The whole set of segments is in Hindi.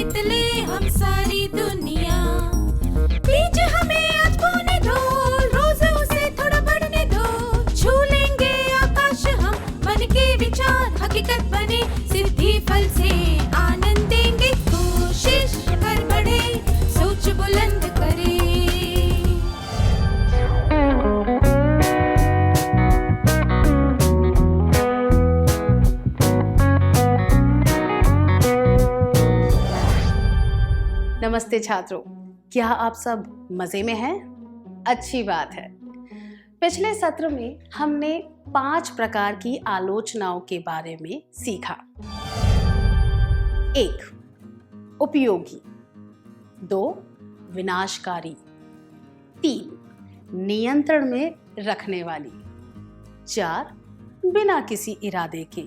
जीत ले हम सारी दुनिया। बीच हमें आज बोने दो, रोज उसे थोड़ा बढ़ने दो। छू लेंगे आकाश हम, मन के विचार हकीकत बने। सिद्धि फल से आनंद देंगे, कोशिश कर बढ़े, सोच बुलंद करे। नमस्ते छात्रों, क्या आप सब मजे में हैं? अच्छी बात है। पिछले सत्र में हमने 5 प्रकार की आलोचनाओं के बारे में सीखा। 1. उपयोगी। 2. विनाशकारी। 3. नियंत्रण में रखने वाली। 4. बिना किसी इरादे के।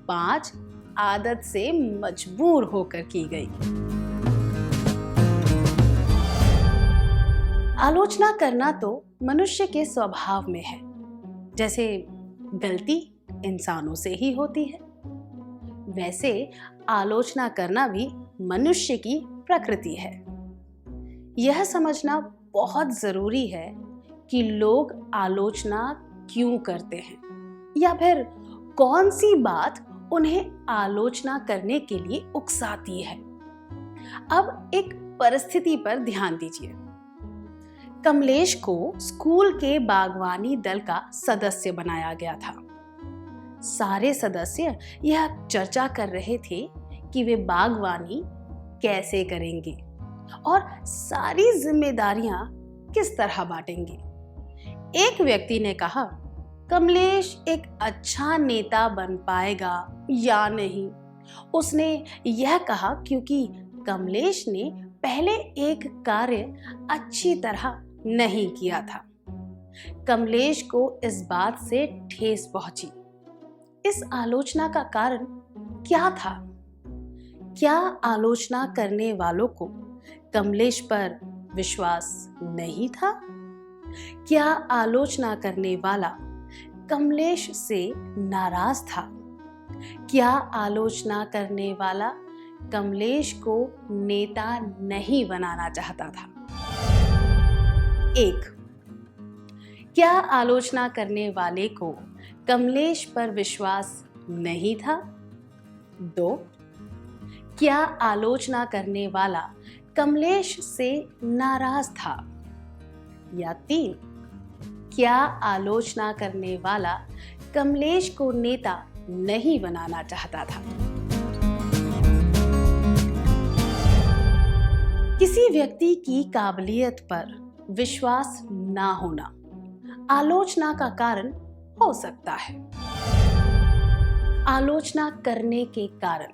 5. आदत से मजबूर होकर की गई। आलोचना करना तो मनुष्य के स्वभाव में है। जैसे गलती इंसानों से ही होती है, वैसे आलोचना करना भी मनुष्य की प्रकृति है। यह समझना बहुत जरूरी है कि लोग आलोचना क्यों करते हैं, या फिर कौन सी बात उन्हें आलोचना करने के लिए उकसाती है। अब एक परिस्थिति पर ध्यान दीजिए। कमलेश को स्कूल के बागवानी दल का सदस्य बनाया गया था। सारे सदस्य यह चर्चा कर रहे थे कि वे बागवानी कैसे करेंगे और सारी जिम्मेदारियां किस तरह बांटेंगे। एक व्यक्ति ने कहा, कमलेश एक अच्छा नेता बन पाएगा या नहीं। उसने यह कहा क्योंकि कमलेश ने पहले एक कार्य अच्छी तरह नहीं किया था। कमलेश को इस बात से ठेस पहुंची। इस आलोचना का कारण क्या था? क्या आलोचना करने वालों को कमलेश पर विश्वास नहीं था? क्या आलोचना करने वाला कमलेश से नाराज था? क्या आलोचना करने वाला कमलेश को नेता नहीं बनाना चाहता था? 1. क्या आलोचना करने वाले को कमलेश पर विश्वास नहीं था? 2. क्या आलोचना करने वाला कमलेश से नाराज था? या 3. क्या आलोचना करने वाला कमलेश को नेता नहीं बनाना चाहता था? किसी व्यक्ति की काबिलियत पर विश्वास ना होना आलोचना का कारण हो सकता है। आलोचना करने के कारण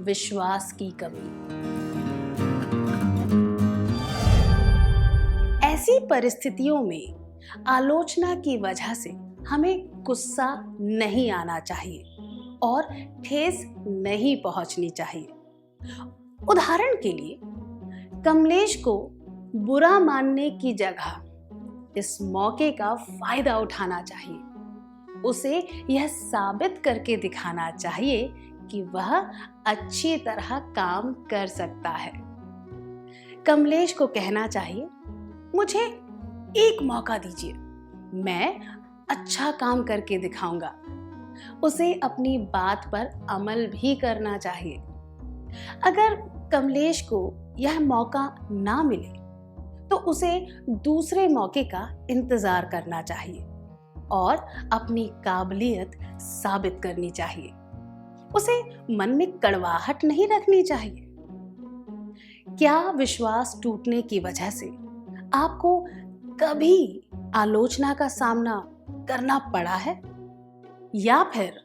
विश्वास की कमी। ऐसी परिस्थितियों में आलोचना की वजह से हमें गुस्सा नहीं आना चाहिए और ठेस नहीं पहुंचनी चाहिए। उदाहरण के लिए, कमलेश को बुरा मानने की जगह इस मौके का फायदा उठाना चाहिए। उसे यह साबित करके दिखाना चाहिए कि वह अच्छी तरह काम कर सकता है। कमलेश को कहना चाहिए, मुझे एक मौका दीजिए, मैं अच्छा काम करके दिखाऊंगा। उसे अपनी बात पर अमल भी करना चाहिए। अगर कमलेश को यह मौका ना मिले तो उसे दूसरे मौके का इंतजार करना चाहिए और अपनी काबिलियत साबित करनी चाहिए। उसे मन में कड़वाहट नहीं रखनी चाहिए। क्या विश्वास टूटने की वजह से आपको कभी आलोचना का सामना करना पड़ा है, या फिर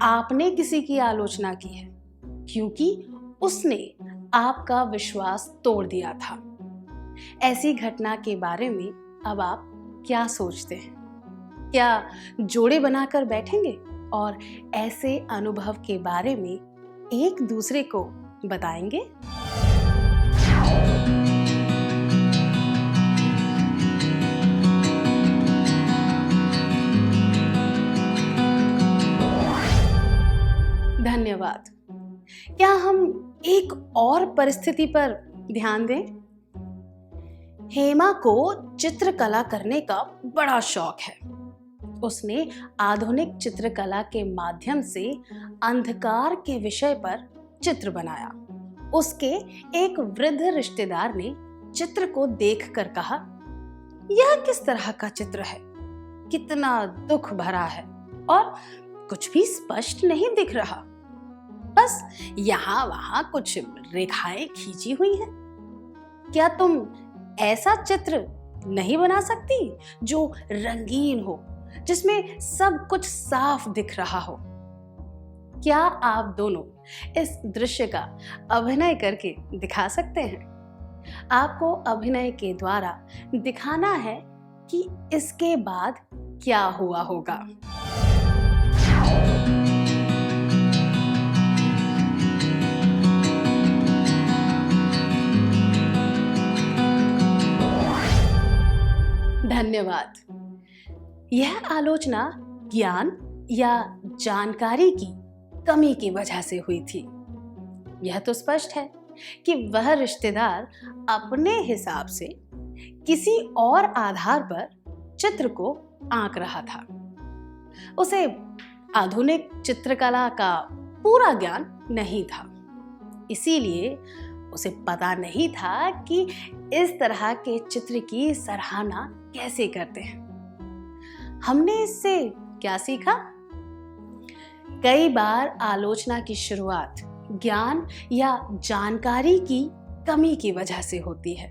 आपने किसी की आलोचना की है क्योंकि उसने आपका विश्वास तोड़ दिया था? ऐसी घटना के बारे में अब आप क्या सोचते हैं? क्या जोड़े बनाकर बैठेंगे और ऐसे अनुभव के बारे में एक दूसरे को बताएंगे? धन्यवाद। क्या हम एक और परिस्थिति पर ध्यान दें? हेमा को चित्रकला करने का बड़ा शौक है। उसने आधुनिक चित्रकला के माध्यम से अंधकार के विषय पर चित्र बनाया। उसके एक वृद्ध रिश्तेदार ने चित्र को देखकर कहा, यह किस तरह का चित्र है? कितना दुख भरा है और कुछ भी स्पष्ट नहीं दिख रहा। बस यहाँ वहां कुछ रेखाएं खींची हुई हैं। क्या तुम ऐसा चित्र नहीं बना सकती जो रंगीन हो, जिसमें सब कुछ साफ दिख रहा हो? क्या आप दोनों इस दृश्य का अभिनय करके दिखा सकते हैं? आपको अभिनय के द्वारा दिखाना है कि इसके बाद क्या हुआ होगा। धन्यवाद। यह आलोचना ज्ञान या जानकारी की कमी की वजह से हुई थी। यह तो स्पष्ट है कि वह रिश्तेदार अपने हिसाब से किसी और आधार पर चित्र को आंक रहा था। उसे आधुनिक चित्रकला का पूरा ज्ञान नहीं था, इसीलिए उसे पता नहीं था कि इस तरह के चित्र की सराहना कैसे करते हैं। हमने इससे क्या सीखा? कई बार आलोचना की शुरुआत ज्ञान या जानकारी की कमी की वजह से होती है।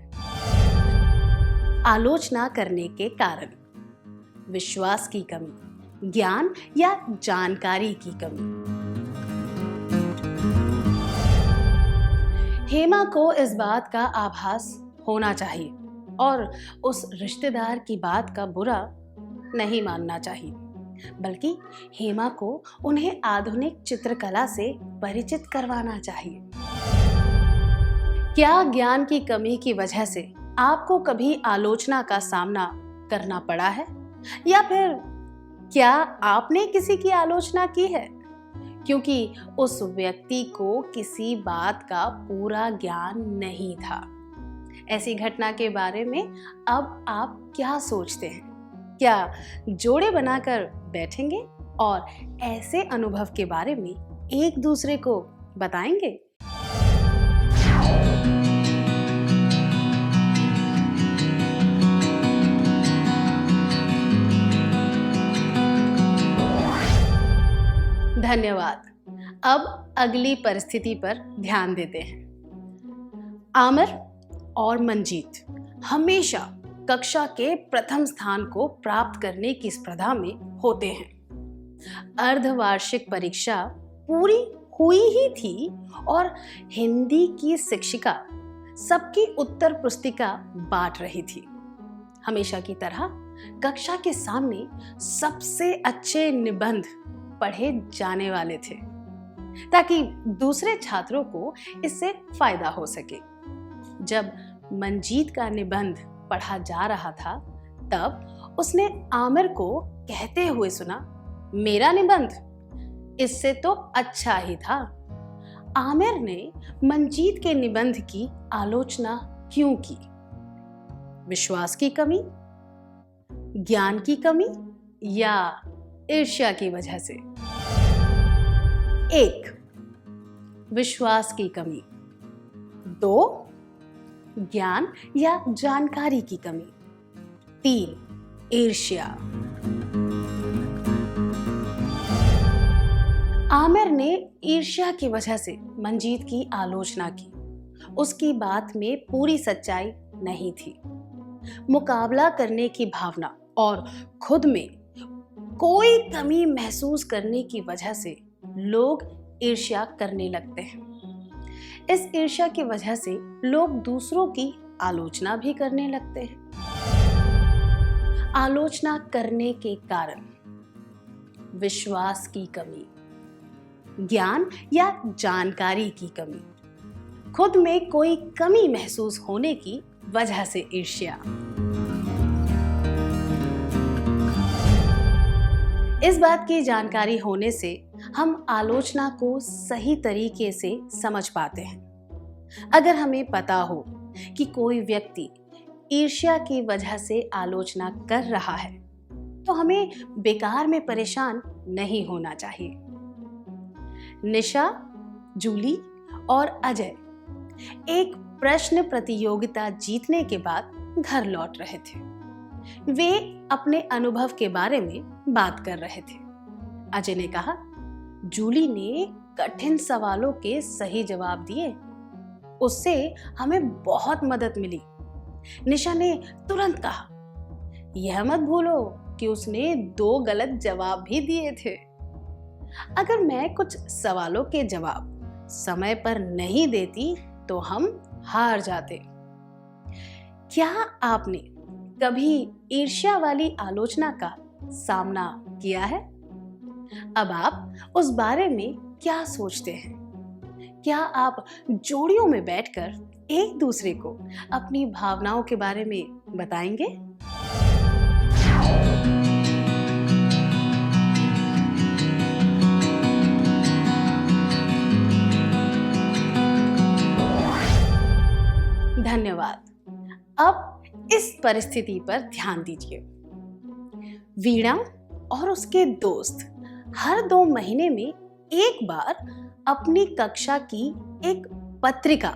आलोचना करने के कारण विश्वास की कमी, ज्ञान या जानकारी की कमी। हेमा को इस बात का आभास होना चाहिए और उस रिश्तेदार की बात का बुरा नहीं मानना चाहिए, बल्कि हेमा को उन्हें आधुनिक चित्रकला से परिचित करवाना चाहिए। क्या ज्ञान की कमी की वजह से आपको कभी आलोचना का सामना करना पड़ा है? या फिर क्या आपने किसी की आलोचना की है क्योंकि उस व्यक्ति को किसी बात का पूरा ज्ञान नहीं था? ऐसी घटना के बारे में अब आप क्या सोचते हैं? क्या जोड़े बनाकर बैठेंगे और ऐसे अनुभव के बारे में एक दूसरे को बताएंगे? धन्यवाद। अब अगली परिस्थिति पर ध्यान देते हैं। आमिर और मंजीत हमेशा कक्षा के प्रथम स्थान को प्राप्त करने की स्पर्धा में होते हैं। अर्धवार्षिक परीक्षा पूरी हुई ही थी और हिंदी की शिक्षिका सबकी उत्तर पुस्तिका बांट रही थी। हमेशा की तरह कक्षा के सामने सबसे अच्छे निबंध पढ़े जाने वाले थे ताकि दूसरे छात्रों को इससे फायदा हो सके। जब मंजीत का निबंध पढ़ा जा रहा था तब उसने आमिर को कहते हुए सुना, मेरा निबंध इससे तो अच्छा ही था। आमिर ने मंजीत के निबंध की आलोचना क्यों की? विश्वास की कमी, ज्ञान की कमी या ईर्ष्या की वजह से? 1. विश्वास की कमी। 2. ज्ञान या जानकारी की कमी। 3. ईर्ष्या। आमिर ने ईर्ष्या की वजह से मंजीत की आलोचना की। उसकी बात में पूरी सच्चाई नहीं थी। मुकाबला करने की भावना और खुद में कोई कमी महसूस करने की वजह से लोग ईर्ष्या करने लगते हैं। इस ईर्ष्या की वजह से लोग दूसरों की आलोचना भी करने लगते हैं। आलोचना करने के कारण विश्वास की कमी, ज्ञान या जानकारी की कमी, खुद में कोई कमी महसूस होने की वजह से ईर्ष्या। इस बात की जानकारी होने से हम आलोचना को सही तरीके से समझ पाते हैं। अगर हमें पता हो कि कोई व्यक्ति ईर्ष्या की वजह से आलोचना कर रहा है, तो हमें बेकार में परेशान नहीं होना चाहिए। निशा, जूली और अजय एक प्रश्न प्रतियोगिता जीतने के बाद घर लौट रहे थे। वे अपने अनुभव के बारे में बात कर रहे थे। अजय ने कहा, जूली ने कठिन सवालों के सही जवाब दिए, उससे हमें बहुत मदद मिली। निशा ने तुरंत कहा, यह मत भूलो कि उसने 2 गलत जवाब भी दिए थे। अगर मैं कुछ सवालों के जवाब समय पर नहीं देती तो हम हार जाते। क्या आपने कभी ईर्ष्या वाली आलोचना का सामना किया है? अब आप उस बारे में क्या सोचते हैं? क्या आप जोड़ियों में बैठकर एक दूसरे को अपनी भावनाओं के बारे में बताएंगे? धन्यवाद। अब इस परिस्थिति पर ध्यान दीजिए। वीणा और उसके दोस्त हर 2 महीने में एक बार अपनी कक्षा की एक पत्रिका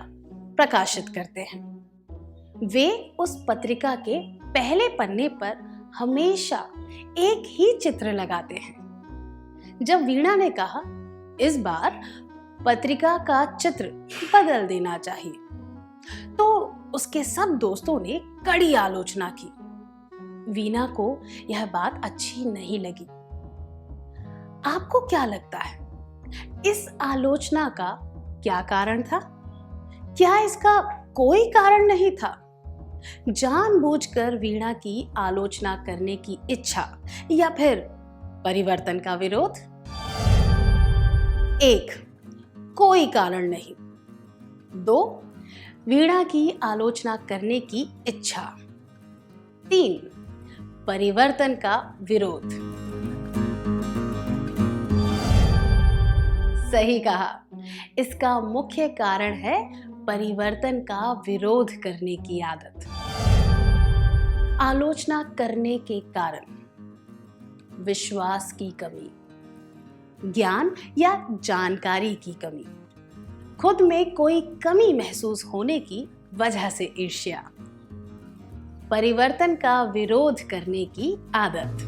प्रकाशित करते हैं। वे उस पत्रिका के पहले पन्ने पर हमेशा एक ही चित्र लगाते हैं। जब वीणा ने कहा, इस बार पत्रिका का चित्र बदल देना चाहिए, तो उसके सब दोस्तों ने कड़ी आलोचना की। वीणा को यह बात अच्छी नहीं लगी। आपको क्या लगता है, इस आलोचना का क्या कारण था? क्या इसका कोई कारण नहीं था? जानबूझकर वीणा की आलोचना करने की इच्छा या फिर परिवर्तन का विरोध? 1, कोई कारण नहीं। 2, वीणा की आलोचना करने की इच्छा। 3, परिवर्तन का विरोध। सही कहा, इसका मुख्य कारण है परिवर्तन का विरोध करने की आदत। आलोचना करने के कारण विश्वास की कमी, ज्ञान या जानकारी की कमी, खुद में कोई कमी महसूस होने की वजह से ईर्ष्या, परिवर्तन का विरोध करने की आदत।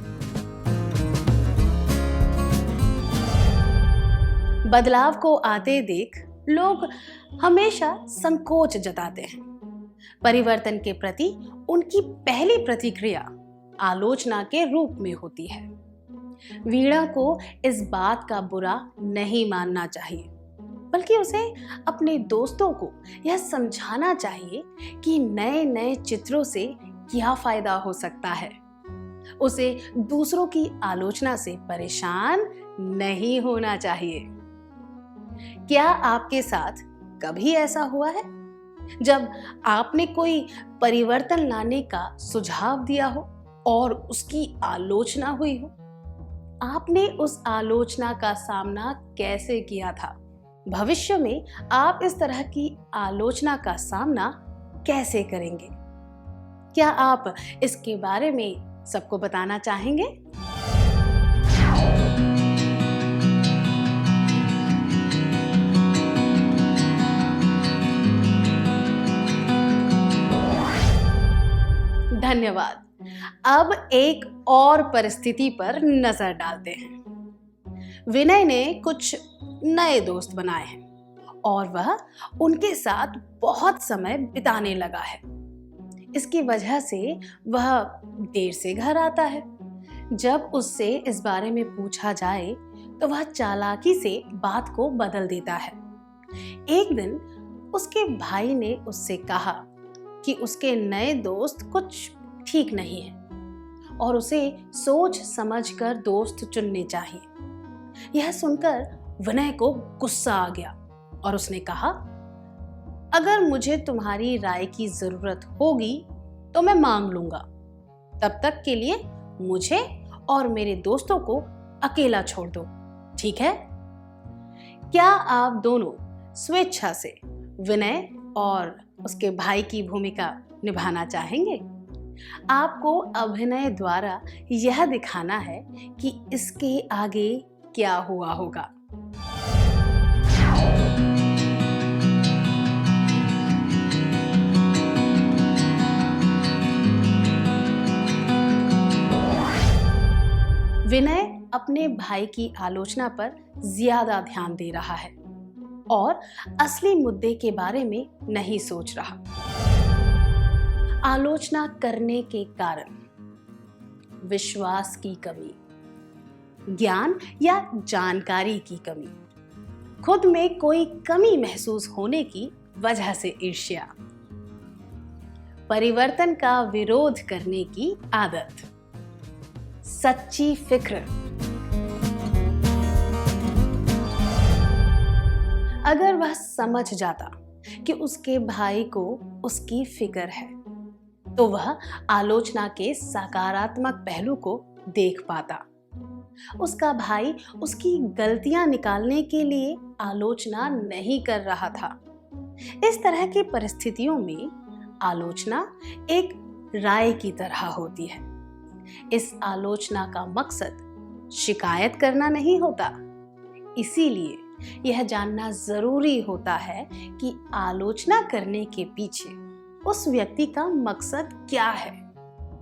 बदलाव को आते देख लोग हमेशा संकोच जताते हैं। परिवर्तन के प्रति उनकी पहली प्रतिक्रिया आलोचना के रूप में होती है। वीणा को इस बात का बुरा नहीं मानना चाहिए, बल्कि उसे अपने दोस्तों को यह समझाना चाहिए कि नए नए चित्रों से क्या फायदा हो सकता है। उसे दूसरों की आलोचना से परेशान नहीं होना चाहिए। क्या आपके साथ कभी ऐसा हुआ है जब आपने कोई परिवर्तन लाने का सुझाव दिया हो और उसकी आलोचना हुई हो? आपने उस आलोचना का सामना कैसे किया था? भविष्य में आप इस तरह की आलोचना का सामना कैसे करेंगे? क्या आप इसके बारे में सबको बताना चाहेंगे? धन्यवाद। अब एक और परिस्थिति पर नजर डालते हैं। विनय ने कुछ नए दोस्त बनाए हैं और वह उनके साथ बहुत समय बिताने लगा है। इसकी वजह से वह देर से घर आता है। जब उससे इस बारे में पूछा जाए तो वह चालाकी से बात को बदल देता है। एक दिन उसके भाई ने उससे कहा कि उसके नए दोस्त कुछ ठीक नहीं है और उसे सोच समझकर दोस्त चुनने चाहिए। यह सुनकर विनय को गुस्सा आ गया और उसने कहा, अगर मुझे तुम्हारी राय की जरूरत होगी तो मैं मांग लूंगा। तब तक के लिए मुझे और मेरे दोस्तों को अकेला छोड़ दो, ठीक है? क्या आप दोनों स्वेच्छा से विनय और उसके भाई की भूमिका निभाना चाहेंगे? आपको अभिनय द्वारा यह दिखाना है कि इसके आगे क्या हुआ होगा। विनय अपने भाई की आलोचना पर ज्यादा ध्यान दे रहा है और असली मुद्दे के बारे में नहीं सोच रहा। आलोचना करने के कारण विश्वास की कमी, ज्ञान या जानकारी की कमी, खुद में कोई कमी महसूस होने की वजह से ईर्ष्या, परिवर्तन का विरोध करने की आदत, सच्ची फिक्र। अगर वह समझ जाता कि उसके भाई को उसकी फिक्र है, तो वह आलोचना के सकारात्मक पहलू को देख पाता। उसका भाई उसकी गलतियां निकालने के लिए आलोचना नहीं कर रहा था। इस तरह की परिस्थितियों में आलोचना एक राय की तरह होती है। इस आलोचना का मकसद शिकायत करना नहीं होता। इसीलिए यह जानना जरूरी होता है कि आलोचना करने के पीछे उस व्यक्ति का मकसद क्या है।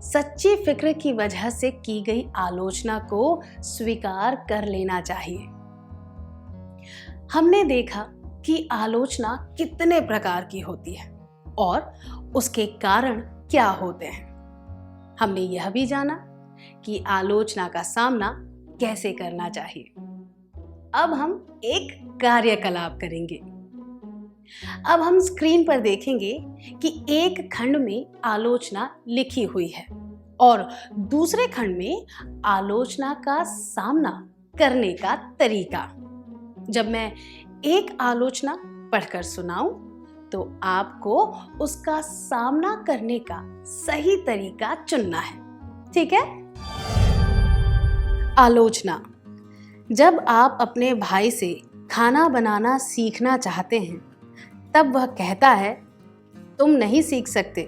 सच्ची फिक्र की वजह से की गई आलोचना को स्वीकार कर लेना चाहिए। हमने देखा कि आलोचना कितने प्रकार की होती है और उसके कारण क्या होते हैं। हमने यह भी जाना कि आलोचना का सामना कैसे करना चाहिए। अब हम एक कार्यकलाप करेंगे। अब हम स्क्रीन पर देखेंगे कि एक खंड में आलोचना लिखी हुई है और दूसरे खंड में आलोचना का सामना करने का तरीका। जब मैं एक आलोचना पढ़कर सुनाऊं तो आपको उसका सामना करने का सही तरीका चुनना है। ठीक है? आलोचना। जब आप अपने भाई से खाना बनाना सीखना चाहते हैं, तब वह कहता है, तुम नहीं सीख सकते,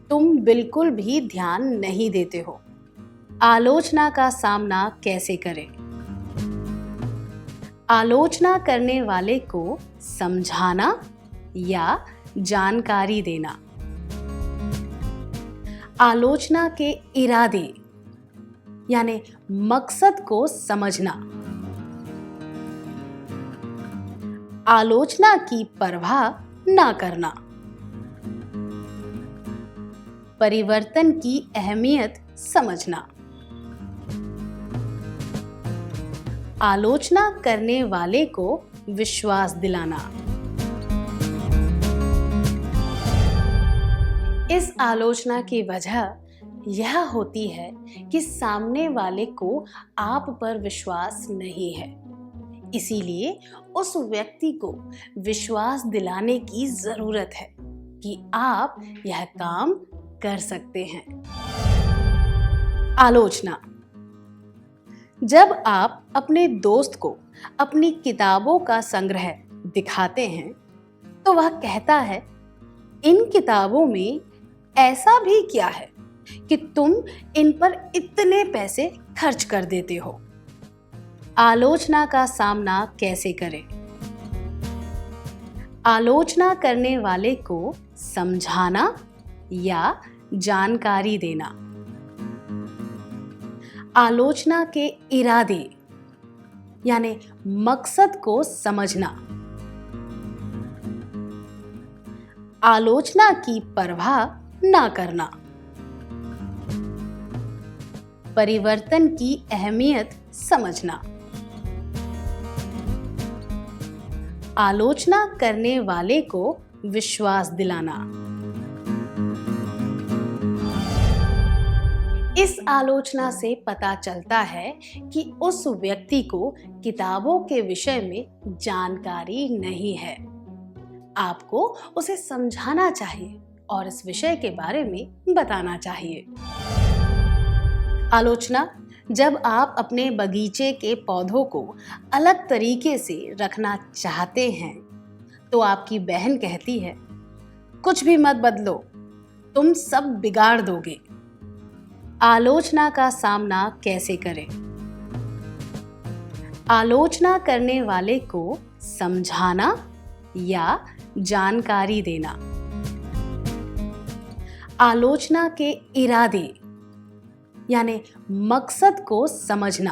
तुम बिल्कुल भी ध्यान नहीं देते हो। आलोचना का सामना कैसे करें? आलोचना करने वाले को समझाना या जानकारी देना। आलोचना के इरादे यानी मकसद को समझना। आलोचना की परवाह ना करना। परिवर्तन की अहमियत समझना। आलोचना करने वाले को विश्वास दिलाना। इस आलोचना की वजह यह होती है कि सामने वाले को आप पर विश्वास नहीं है। इसीलिए उस व्यक्ति को विश्वास दिलाने की जरूरत है कि आप यह काम कर सकते हैं। आलोचना। जब आप अपने दोस्त को अपनी किताबों का संग्रह दिखाते हैं तो वह कहता है, इन किताबों में ऐसा भी क्या है कि तुम इन पर इतने पैसे खर्च कर देते हो। आलोचना का सामना कैसे करें? आलोचना करने वाले को समझाना या जानकारी देना। आलोचना के इरादे यानी मकसद को समझना। आलोचना की परवाह ना करना। परिवर्तन की अहमियत समझना। आलोचना करने वाले को विश्वास दिलाना। इस आलोचना से पता चलता है कि उस व्यक्ति को किताबों के विषय में जानकारी नहीं है। आपको उसे समझाना चाहिए और इस विषय के बारे में बताना चाहिए। आलोचना जब आप अपने बगीचे के पौधों को अलग तरीके से रखना चाहते हैं तो आपकी बहन कहती है, कुछ भी मत बदलो, तुम सब बिगाड़ दोगे। आलोचना का सामना कैसे करें? आलोचना करने वाले को समझाना या जानकारी देना। आलोचना के इरादे यानी मकसद को समझना।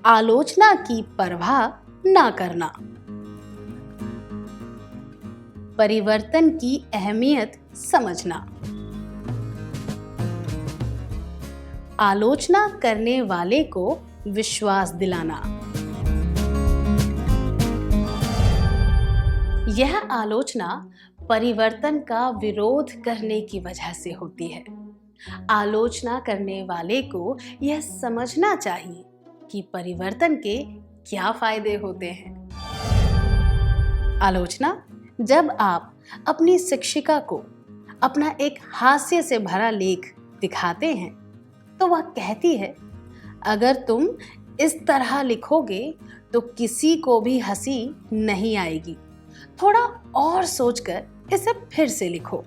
आलोचना की परवाह ना करना। परिवर्तन की अहमियत समझना। आलोचना करने वाले को विश्वास दिलाना। यह आलोचना परिवर्तन का विरोध करने की वजह से होती है। आलोचना करने वाले को यह समझना चाहिए कि परिवर्तन के क्या फायदे होते हैं। आलोचना जब आप अपनी शिक्षिका को अपना एक हास्य से भरा लेख दिखाते हैं तो वह कहती है, अगर तुम इस तरह लिखोगे तो किसी को भी हंसी नहीं आएगी, थोड़ा और सोचकर इसे फिर से लिखो।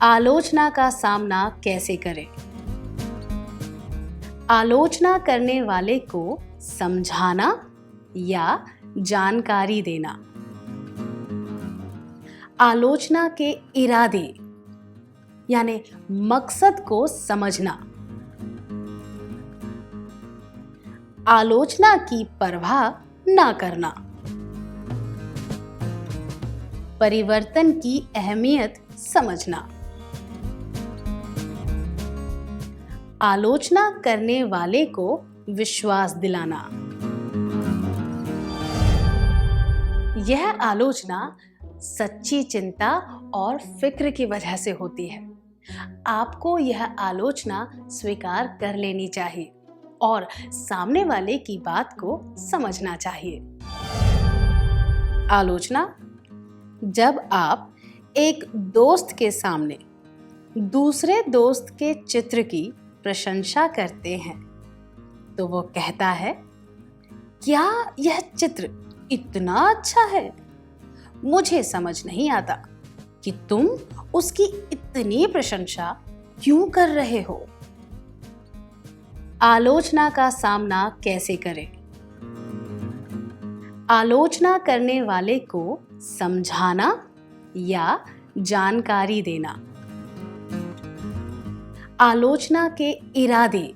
आलोचना का सामना कैसे करें? आलोचना करने वाले को समझाना या जानकारी देना। आलोचना के इरादे यानी मकसद को समझना। आलोचना की परवाह ना करना। परिवर्तन की अहमियत समझना। आलोचना करने वाले को विश्वास दिलाना। यह आलोचना सच्ची चिंता और फिक्र की वजह से होती है। आपको यह आलोचना स्वीकार कर लेनी चाहिए और सामने वाले की बात को समझना चाहिए। आलोचना जब आप एक दोस्त के सामने दूसरे दोस्त के चित्र की प्रशंसा करते हैं तो वो कहता है, क्या यह चित्र इतना अच्छा है? मुझे समझ नहीं आता कि तुम उसकी इतनी प्रशंसा क्यों कर रहे हो। आलोचना का सामना कैसे करें? आलोचना करने वाले को समझाना या जानकारी देना। आलोचना के इरादे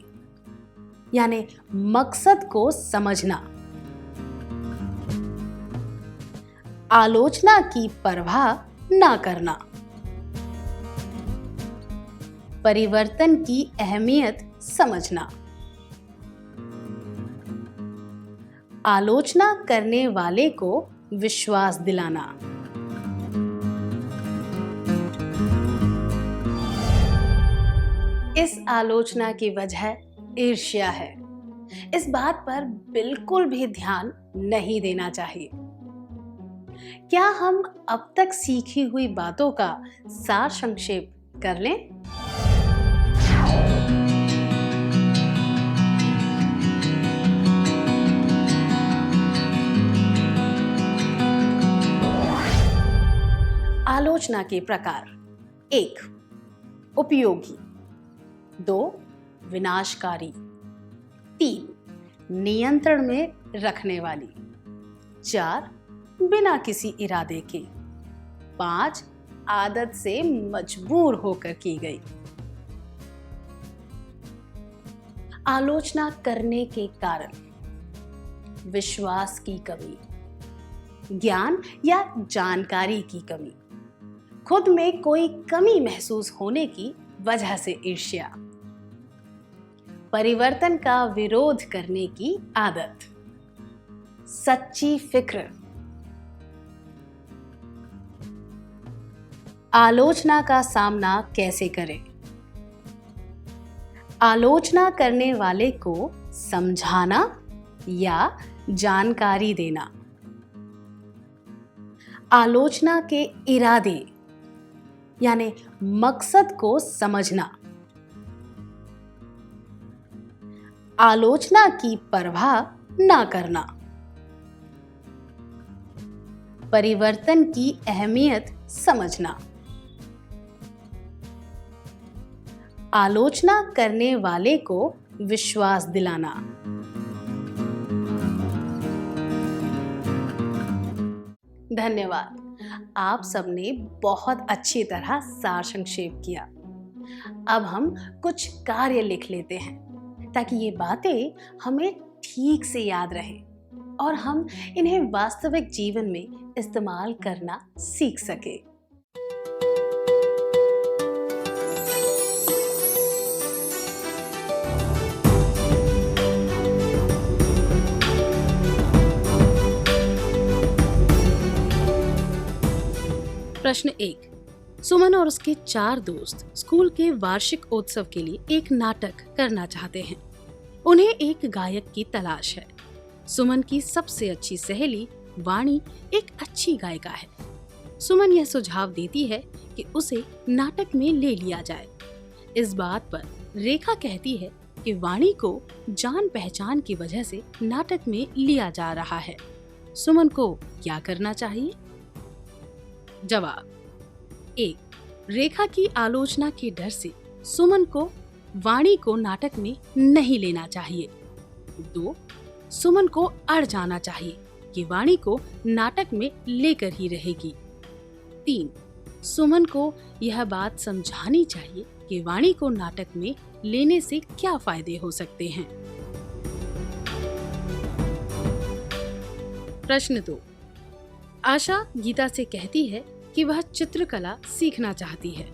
यानी मकसद को समझना। आलोचना की परवाह ना करना। परिवर्तन की अहमियत समझना। आलोचना करने वाले को विश्वास दिलाना। इस आलोचना की वजह ईर्ष्या है। इस बात पर बिल्कुल भी ध्यान नहीं देना चाहिए। क्या हम अब तक सीखी हुई बातों का सार संक्षेप कर लें? आलोचना के प्रकार: 1. उपयोगी। 2. विनाशकारी। 3. नियंत्रण में रखने वाली। 4. बिना किसी इरादे के। 5. आदत से मजबूर होकर की गई। आलोचना करने के कारण: विश्वास की कमी, ज्ञान या जानकारी की कमी, खुद में कोई कमी महसूस होने की वजह से ईर्ष्या, परिवर्तन का विरोध करने की आदत, सच्ची फिक्र। आलोचना का सामना कैसे करें? आलोचना करने वाले को समझाना या जानकारी देना। आलोचना के इरादे यानी मकसद को समझना। आलोचना की परवाह ना करना, परिवर्तन की अहमियत समझना, आलोचना करने वाले को विश्वास दिलाना। धन्यवाद। आप सबने बहुत अच्छी तरह सार संक्षेप किया। अब हम कुछ कार्य लिख लेते हैं ताकि ये बातें हमें ठीक से याद रहे और हम इन्हें वास्तविक जीवन में इस्तेमाल करना सीख सके। प्रश्न 1। सुमन और उसके 4 दोस्त स्कूल के वार्षिक उत्सव के लिए एक नाटक करना चाहते हैं। उन्हें एक गायक की तलाश है। सुमन की सबसे अच्छी सहेली वाणी एक अच्छी गायिका है। सुमन यह सुझाव देती है कि उसे नाटक में ले लिया जाए। इस बात पर रेखा कहती है कि वाणी को जान पहचान की वजह से नाटक में लिया जा रहा है। सुमन को क्या करना चाहिए? जवाब: 1। रेखा की आलोचना के डर से सुमन को वाणी को नाटक में नहीं लेना चाहिए। 2। सुमन को अड़ जाना चाहिए कि वाणी को नाटक में लेकर ही रहेगी। 3। सुमन को यह बात समझानी चाहिए कि वाणी को नाटक में लेने से क्या फायदे हो सकते हैं। प्रश्न 2। आशा गीता से कहती है कि वह चित्रकला सीखना चाहती है।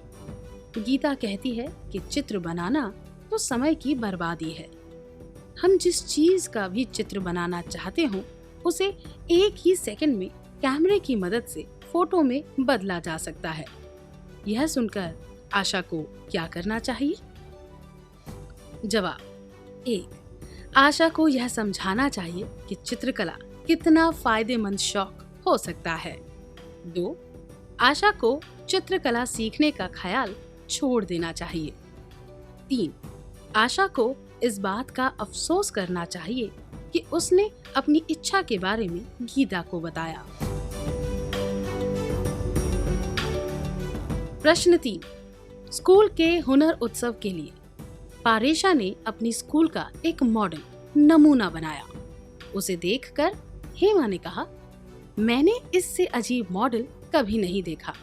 गीता कहती है कि चित्र बनाना तो समय की बर्बादी है। हम जिस चीज का भी चित्र बनाना चाहते हो उसे एक ही सेकंड में कैमरे की मदद से फोटो में बदला जा सकता है। यह सुनकर आशा को क्या करना चाहिए? जवाब: 1। आशा को यह समझाना चाहिए कि चित्रकला कितना फायदेमंद शौक हो सकता है। 2। आशा को चित्रकला सीखने का ख्याल छोड़ देना चाहिए। 3। आशा को इस बात का अफसोस करना चाहिए कि उसने अपनी इच्छा के बारे में गीता को बताया। प्रश्न 3। स्कूल के हुनर उत्सव के लिए पारेशा ने अपनी स्कूल का एक मॉडल नमूना बनाया। उसे देखकर हेमा ने कहा, मैंने इससे अजीब मॉडल कभी नहीं देखा।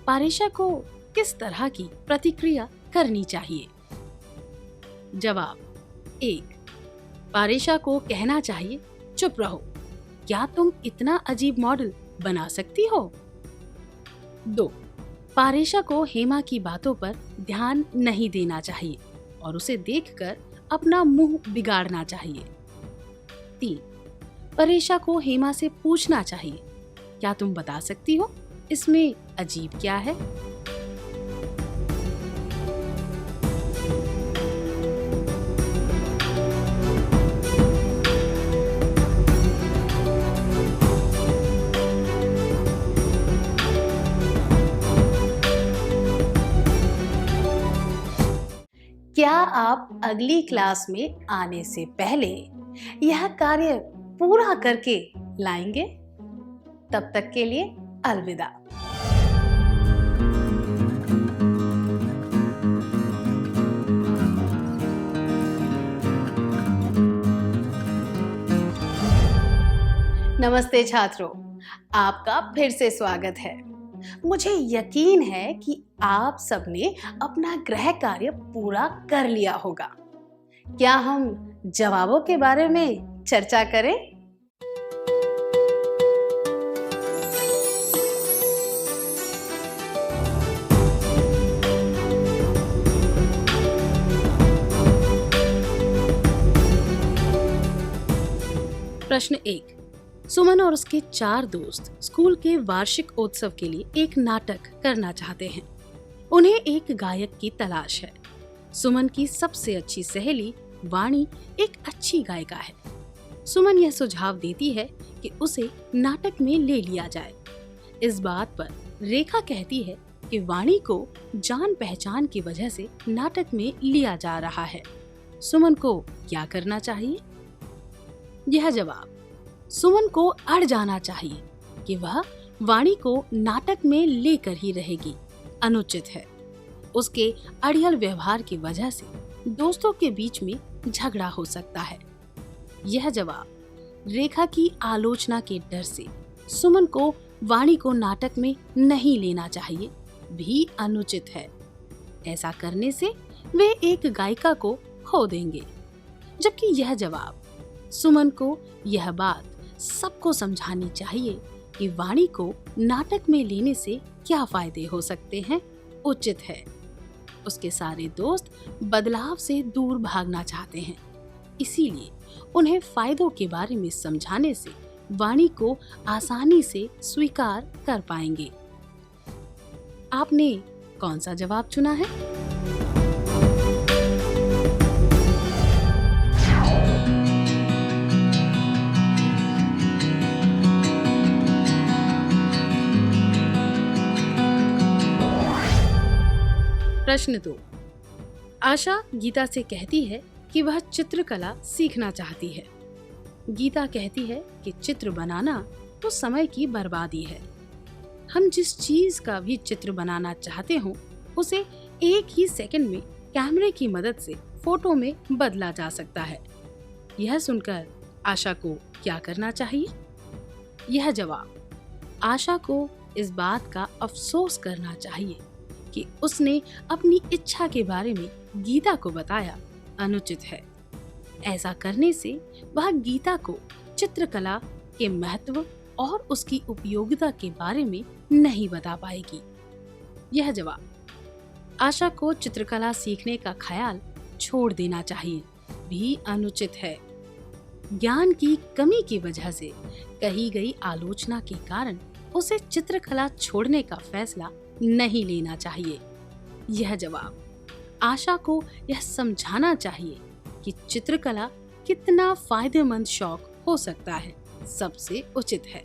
पारेशा को किस तरह की प्रतिक्रिया करनी चाहिए? जवाब: 1। पारेशा को कहना चाहिए, चुप रहो, क्या तुम इतना अजीब मॉडल बना सकती हो? 2। पारेशा को हेमा की बातों पर ध्यान नहीं देना चाहिए और उसे देखकर अपना मुंह बिगाड़ना चाहिए। 3। पारेशा को हेमा से पूछना चाहिए, क्या तुम बता सकती हो इसमें अजीब क्या है? क्या आप अगली क्लास में आने से पहले यह कार्य पूरा करके लाएंगे? तब तक के लिए अलविदा। नमस्ते छात्रों, आपका फिर से स्वागत है। मुझे यकीन है कि आप सबने अपना गृह कार्य पूरा कर लिया होगा। क्या हम जवाबों के बारे में चर्चा करें? प्रश्न 1। सुमन और उसके 4 दोस्त स्कूल के वार्षिक उत्सव के लिए एक नाटक करना चाहते हैं। उन्हें एक गायक की तलाश है। सुमन की सबसे अच्छी सहेली वाणी एक अच्छी गायिका है। सुमन यह सुझाव देती है कि उसे नाटक में ले लिया जाए। इस बात पर रेखा कहती है कि वाणी को जान पहचान की वजह से नाटक में लिया जा रहा है। सुमन को क्या करना चाहिए? यह जवाब: सुमन को अड़ जाना चाहिए कि वह वाणी को नाटक में लेकर ही रहेगी अनुचित है। उसके अड़ियल व्यवहार की वजह से दोस्तों के बीच में झगड़ा हो सकता है। यह जवाब: रेखा की आलोचना के डर से सुमन को वाणी को नाटक में नहीं लेना चाहिए भी अनुचित है। ऐसा करने से वे एक गायिका को खो देंगे। जबकि यह जवाब: सुमन को यह बात सबको समझानी चाहिए कि वाणी को नाटक में लेने से क्या फायदे हो सकते हैं, उचित है। उसके सारे दोस्त बदलाव से दूर भागना चाहते हैं, इसीलिए उन्हें फायदों के बारे में समझाने से वाणी को आसानी से स्वीकार कर पाएंगे। आपने कौन सा जवाब चुना है? प्रश्न 2। आशा गीता से कहती है कि वह चित्रकला सीखना चाहती है। गीता कहती है कि चित्र बनाना तो समय की बर्बादी है। हम जिस चीज का भी चित्र बनाना चाहते हो उसे एक ही सेकंड में कैमरे की मदद से फोटो में बदला जा सकता है। यह सुनकर आशा को क्या करना चाहिए? यह जवाब: आशा को इस बात का अफसोस करना चाहिए कि उसने अपनी इच्छा के बारे में गीता को बताया अनुचित है। ऐसा करने से वह गीता को चित्रकला के महत्व और उसकी उपयोगिता के बारे में नहीं बता पाएगी। यह जवाब: आशा को चित्रकला सीखने का ख्याल छोड़ देना चाहिए भी अनुचित है। ज्ञान की कमी की वजह से कही गई आलोचना के कारण उसे चित्रकला छोड़ने का फैसला नहीं लेना चाहिए। यह जवाब: आशा को यह समझाना चाहिए कि चित्रकला कितना फायदेमंद शौक हो सकता है, सबसे उचित है।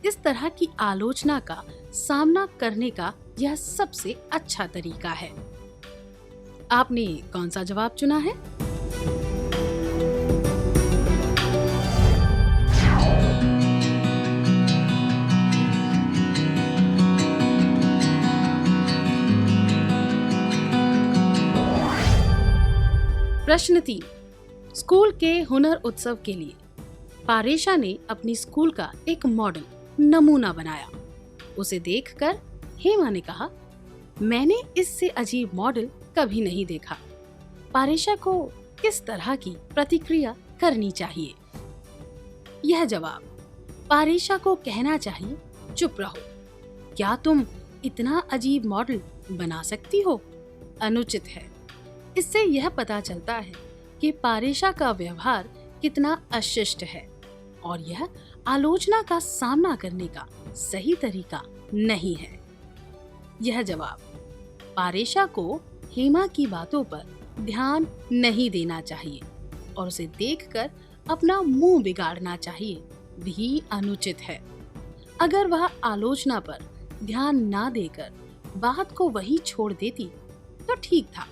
इस तरह की आलोचना का सामना करने का यह सबसे अच्छा तरीका है। आपने कौन सा जवाब चुना है? प्रश्न 3। स्कूल के हुनर उत्सव के लिए पारेशा ने अपनी स्कूल का एक मॉडल नमूना बनाया। उसे देखकर हेमा ने कहा, मैंने इससे अजीब मॉडल कभी नहीं देखा। पारेशा को किस तरह की प्रतिक्रिया करनी चाहिए? यह जवाब: पारेशा को कहना चाहिए, चुप रहो, क्या तुम इतना अजीब मॉडल बना सकती हो? अनुचित है। इससे यह पता चलता है कि पारेशा का व्यवहार कितना अशिष्ट है और यह आलोचना का सामना करने का सही तरीका नहीं है। यह जवाब: पारेशा को हेमा की बातों पर ध्यान नहीं देना चाहिए और उसे देखकर अपना मुंह बिगाड़ना चाहिए भी अनुचित है। अगर वह आलोचना पर ध्यान ना देकर बात को वहीं छोड़ देती तो ठीक था,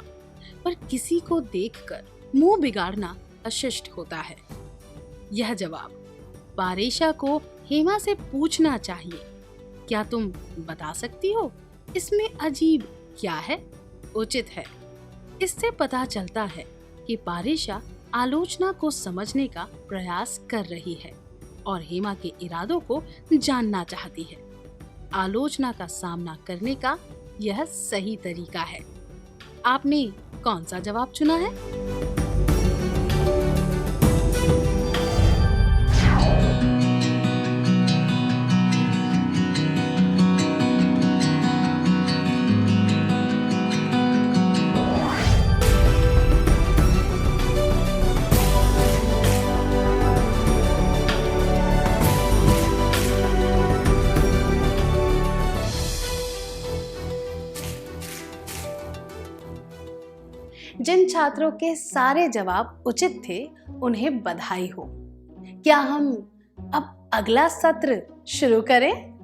पर किसी को देखकर मुंह बिगाड़ना अशिष्ट होता है। यह जवाब: पारेशा को हेमा से पूछना चाहिए, क्या तुम बता सकती हो इसमें अजीब क्या है? उचित है। इससे पता चलता है कि पारेशा आलोचना को समझने का प्रयास कर रही है और हेमा के इरादों को जानना चाहती है। आलोचना का सामना करने का यह सही तरीका है। आपने कौन सा जवाब चुना है? जिन छात्रों के सारे जवाब उचित थे उन्हें बधाई हो। क्या हम अब अगला सत्र शुरू करें?